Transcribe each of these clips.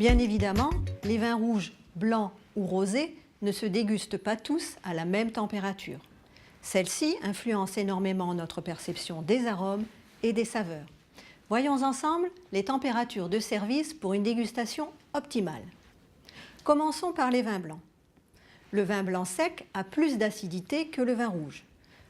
Bien évidemment, les vins rouges, blancs ou rosés ne se dégustent pas tous à la même température. Celle-ci influence énormément notre perception des arômes et des saveurs. Voyons ensemble les températures de service pour une dégustation optimale. Commençons par les vins blancs. Le vin blanc sec a plus d'acidité que le vin rouge.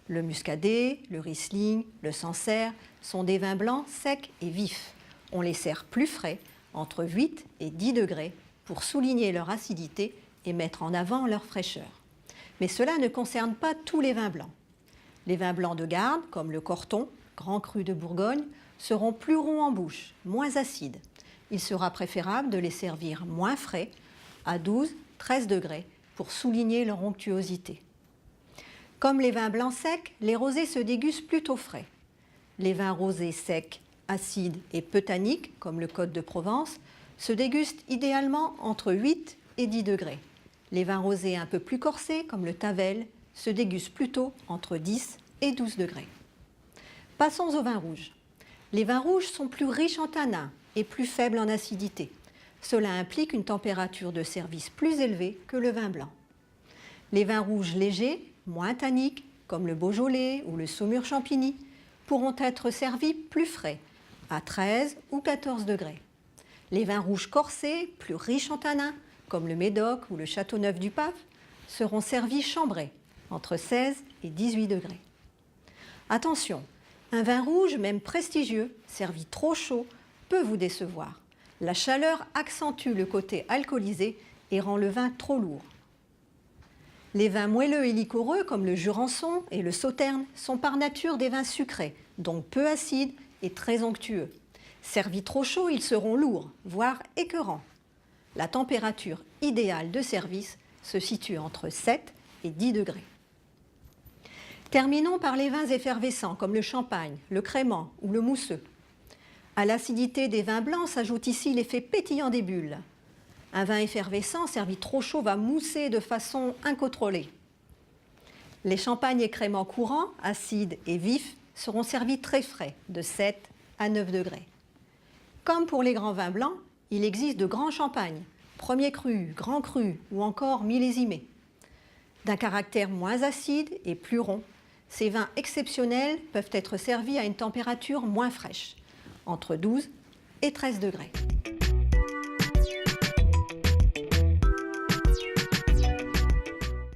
Le muscadet, le riesling, le sancerre sont des vins blancs secs et vifs. On les sert plus frais, entre 8 et 10 degrés, pour souligner leur acidité et mettre en avant leur fraîcheur. Mais cela ne concerne pas tous les vins blancs. Les vins blancs de garde, comme le Corton, Grand Cru de Bourgogne, seront plus ronds en bouche, moins acides. Il sera préférable de les servir moins frais, à 12-13 degrés, pour souligner leur onctuosité. Comme les vins blancs secs, les rosés se dégustent plutôt frais. Les vins rosés secs, acides et peu tanniques, comme le Côte de Provence, se dégustent idéalement entre 8 et 10 degrés. Les vins rosés un peu plus corsés, comme le Tavel, se dégustent plutôt entre 10 et 12 degrés. Passons aux vins rouges. Les vins rouges sont plus riches en tanins et plus faibles en acidité. Cela implique une température de service plus élevée que le vin blanc. Les vins rouges légers, moins tanniques, comme le Beaujolais ou le Saumur Champigny, pourront être servis plus frais, à 13 ou 14 degrés. Les vins rouges corsés, plus riches en tanins, comme le Médoc ou le Châteauneuf du Pape, seront servis chambrés, entre 16 et 18 degrés. Attention, un vin rouge, même prestigieux, servi trop chaud, peut vous décevoir. La chaleur accentue le côté alcoolisé et rend le vin trop lourd. Les vins moelleux et liquoreux, comme le Jurançon et le Sauterne, sont par nature des vins sucrés, donc peu acides et très onctueux. Servis trop chauds, ils seront lourds, voire écœurants. La température idéale de service se situe entre 7 et 10 degrés. Terminons par les vins effervescents, comme le champagne, le crémant ou le mousseux. À l'acidité des vins blancs s'ajoute ici l'effet pétillant des bulles. Un vin effervescent servi trop chaud va mousser de façon incontrôlée. Les champagnes et crémants courants, acides et vifs, seront servis très frais, de 7 à 9 degrés. Comme pour les grands vins blancs, il existe de grands champagnes, premier cru, grand cru ou encore millésimés. D'un caractère moins acide et plus rond, ces vins exceptionnels peuvent être servis à une température moins fraîche, entre 12 et 13 degrés.